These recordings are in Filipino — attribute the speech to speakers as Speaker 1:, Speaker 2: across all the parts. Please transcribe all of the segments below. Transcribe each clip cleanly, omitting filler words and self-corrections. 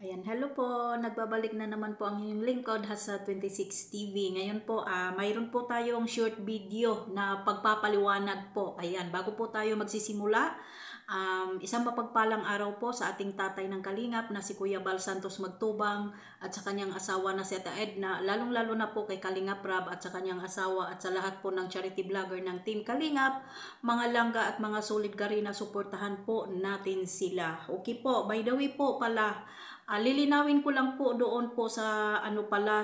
Speaker 1: Ayan, hello po. Nagbabalik na naman po ang inyong lingkod Hasa 26 TV. Ngayon po, mayroon po tayong short video na pagpapaliwanag po. Ayan, bago po tayo magsisimula, isang mapagpalang araw po sa ating tatay ng Kalingap na si Kuya Bal Santos Magtubang at sa kanyang asawa na si Ate Edna, lalong-lalo na po kay Kalingap Rab at sa kanyang asawa at sa lahat po ng charity vlogger ng Team Kalingap, mga langga at mga solid karina, suportahan po natin sila. Okay po, by the way po pala, lilinawin ko lang po doon po sa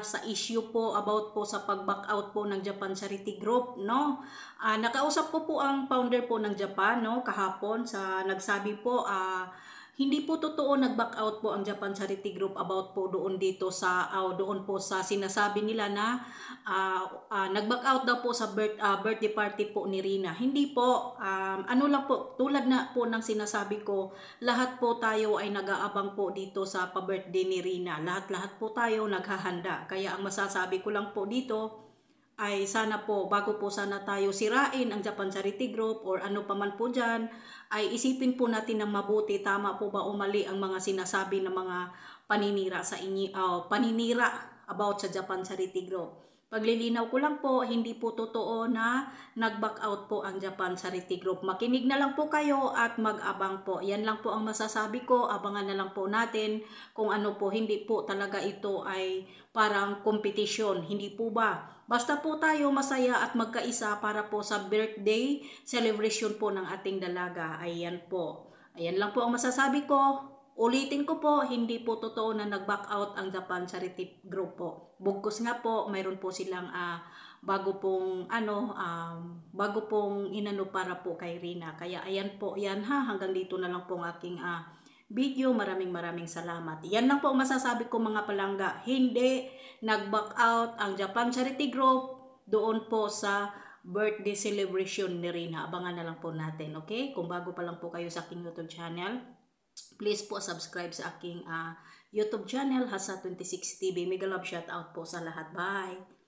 Speaker 1: sa issue po about po sa pag-back out po ng Japan Charity Group, no? Nakausap ko po ang founder po ng Japan, no, kahapon sa nagsabi po hindi po totoo nag-back out po ang Japan Charity Group about po doon dito sa doon po sa sinasabi nila na nag-back out daw po sa birthday party po ni Rina. Hindi po, ano lang po, tulad na po ng sinasabi ko, lahat po tayo ay nag-aabang po dito sa pa-birthday ni Rina. Lahat-lahat po tayo naghahanda. Kaya ang masasabi ko lang po dito ay sana po, bago po sana tayo sirain ang Japan Charity Group or ano pa man po dyan, ay isipin po natin ng mabuti, tama po ba o mali ang mga sinasabi ng mga paninira sa inyo, paninira about sa Japan Charity Group. Paglilinaw ko lang po, hindi po totoo na nag-back out po ang Japan Charity Group. Makinig na lang po kayo at mag-abang po. Yan lang po ang masasabi ko. Abangan na lang po natin kung ano po. Hindi po talaga ito ay parang kompetisyon. Hindi po ba? Basta po tayo masaya at magkaisa para po sa birthday celebration po ng ating dalaga. Ayan po. Ayan lang po ang masasabi ko. Ulitin ko po, hindi po totoo na nag-back out ang Japan Charity Group po. Bugkos nga po, mayroon po silang bago pong inano para po kay Rina. Kaya ayan po, yan ha, hanggang dito na lang po ang aking video. Maraming salamat. Yan lang po ang masasabi ko mga palangga. Hindi nag-back out ang Japan Charity Group doon po sa birthday celebration ni Rina. Abangan na lang po natin, okay? Kung bago pa lang po kayo sa aking YouTube channel, please po subscribe sa aking YouTube channel, Hasa 26 TV. Mega love shout out po sa lahat. Bye!